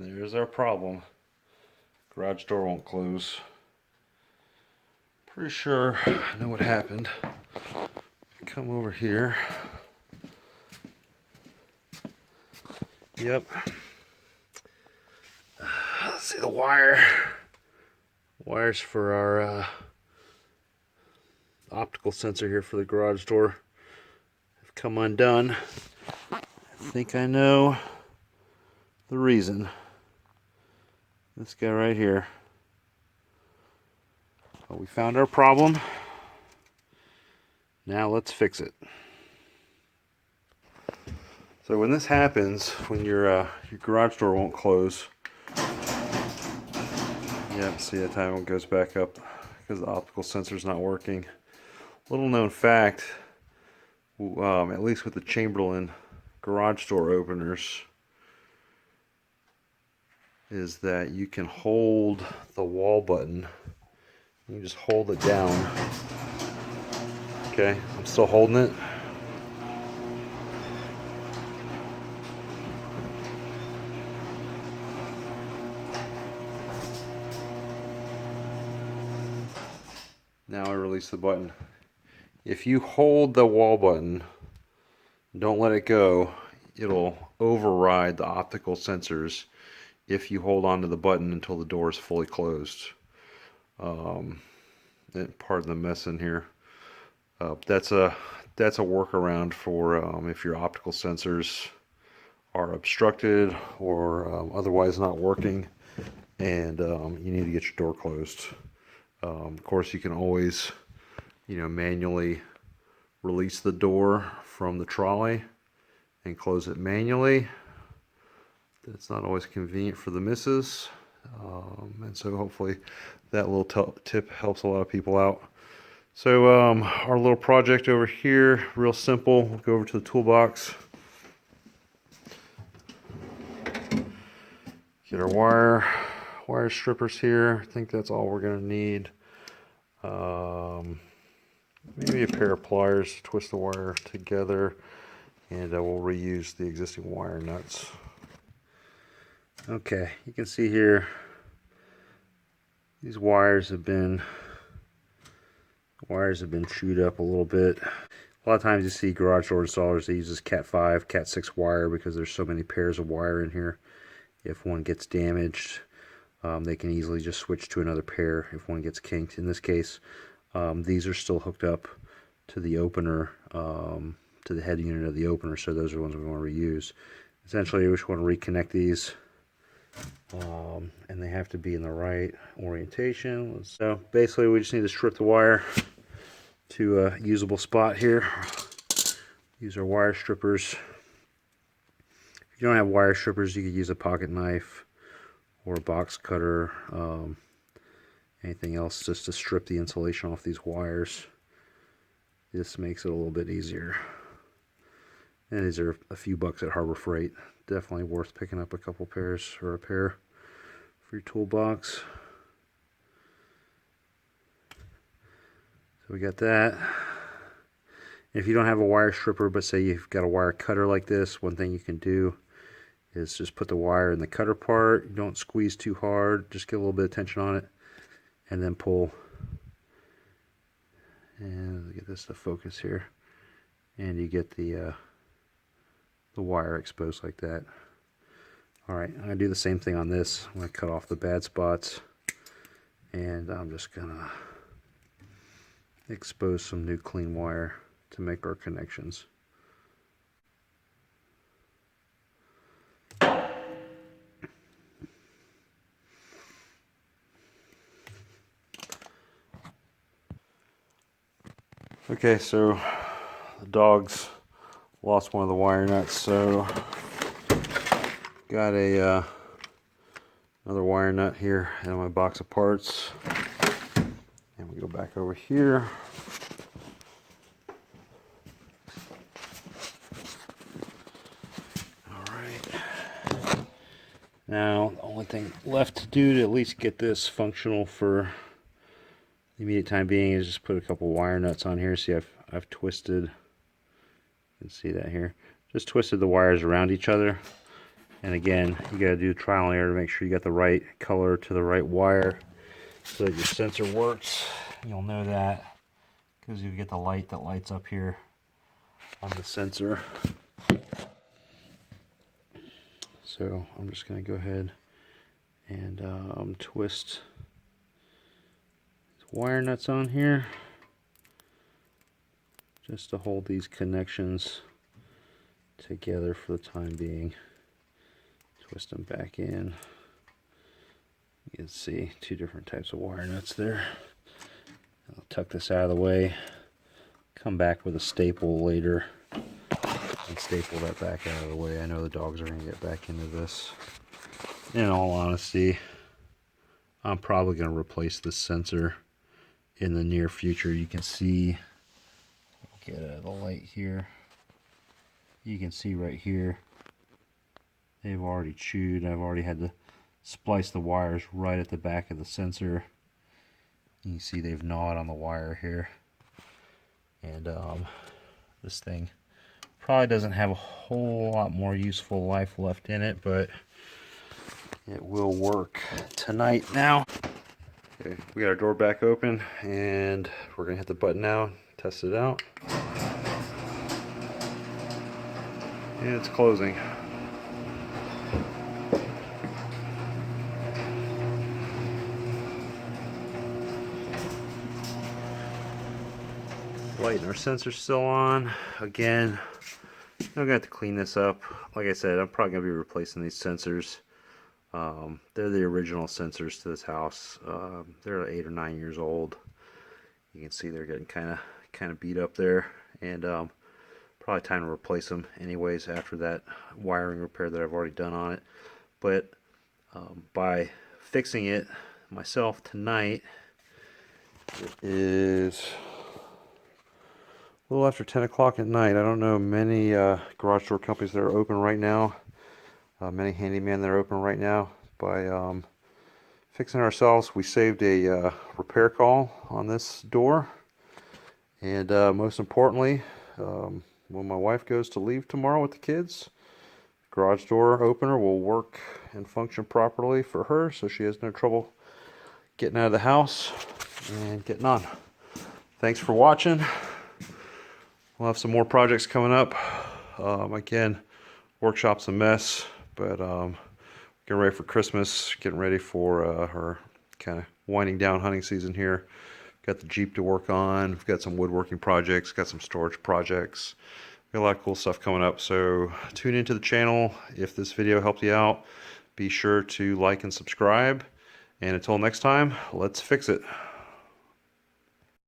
And there's our problem. Garage door won't close. Pretty sure I know what happened. Come over here. Yep. Let's see the wire. Wires for our optical sensor here for the garage door have come undone. I think I know the reason. This guy right here. Well, we found our problem. Now let's fix it. So when this happens, when your garage door won't close, yeah, see that time it goes back up because the optical sensor is not working. Little known fact, at least with the Chamberlain garage door openers, is that you can hold the wall button. You just hold it down. Okay, I'm still holding it. Now I release the button. If you hold the wall button, don't let it go, it'll override the optical sensors if you hold on to the button until the door is fully closed. Pardon the mess in here. That's a workaround for if your optical sensors are obstructed or otherwise not working, and you need to get your door closed. Of course, you can always, manually release the door from the trolley and close it manually. That's not always convenient for the missus, and so hopefully that little tip helps a lot of people out. So our little project over here, real simple. We'll go over to the toolbox, get our wire strippers here. I think that's all we're going to need. Maybe a pair of pliers to twist the wire together, and we'll reuse the existing wire nuts. Okay, you can see here these wires have been chewed up a little bit. A lot of times you see garage door installers, they use this Cat 5, Cat 6 wire because there's so many pairs of wire in here. If one gets damaged, they can easily just switch to another pair if one gets kinked. In this case, these are still hooked up to the opener, to the head unit of the opener, so those are the ones we want to reuse. Essentially, we just want to reconnect these, and they have to be in the right orientation. So basically, we just need to strip the wire to a usable spot here. Use our wire strippers. If you don't have wire strippers, you could use a pocket knife or a box cutter, anything else, just to strip the insulation off these wires. This makes it a little bit easier. And these are a few bucks at Harbor Freight. Definitely worth picking up a couple pairs or a pair for your toolbox. So we got that. If you don't have a wire stripper, but say you've got a wire cutter like this, one thing you can do is just put the wire in the cutter part. You don't squeeze too hard, just get a little bit of tension on it, and then pull. And get this to focus here, and you get the wire exposed like that. Alright, I'm going to do the same thing on this. I'm going to cut off the bad spots, and I'm just going to expose some new clean wire to make our connections. Okay, so the dogs lost one of the wire nuts, so got a another wire nut here in my box of parts, and we go back over here. All right. Now the only thing left to do to at least get this functional for the immediate time being is just put a couple wire nuts on here. See, I've twisted. You can see that here. Just twisted the wires around each other, And again, you got to do trial and error to make sure you got the right color to the right wire so that your sensor works. You'll know that because you get the light that lights up here on the sensor. So I'm just going to go ahead and twist these wire nuts on here just to hold these connections together for the time being. Twist them back in. You can see two different types of wire nuts there. I'll tuck this out of the way, come back with a staple later and staple that back out of the way. I know the dogs are going to get back into this. In all honesty, I'm probably going to replace this sensor in the near future. You can see, get the light here. You can see right here, they've already chewed. I've already had to splice the wires right at the back of the sensor. You can see they've gnawed on the wire here. And this thing probably doesn't have a whole lot more useful life left in it, but it will work tonight now. Okay, we got our door back open and we're gonna hit the button now, test it out. And it's closing. Light and our sensor's still on. Again, I'm gonna have to clean this up. Like I said, I'm probably gonna be replacing these sensors. They're the original sensors to this house. They're 8 or 9 years old. You can see they're getting kind of beat up there, and probably time to replace them anyways after that wiring repair that I've already done on it. But by fixing it myself tonight, it is a little after 10 o'clock at night. I don't know many garage door companies that are open right now. Many handyman that are open right now. By fixing it ourselves, we saved a repair call on this door. And most importantly, when my wife goes to leave tomorrow with the kids, garage door opener will work and function properly for her, so she has no trouble getting out of the house and getting on. Thanks for watching. We'll have some more projects coming up. Again, workshop's a mess, but getting ready for Christmas, getting ready for our kind of winding down hunting season here. Got the Jeep to work on. We've got some woodworking projects, got some storage projects. Got a lot of cool stuff coming up, so tune into the channel. If this video helped you out, be sure to like and subscribe. And until next time, let's fix it.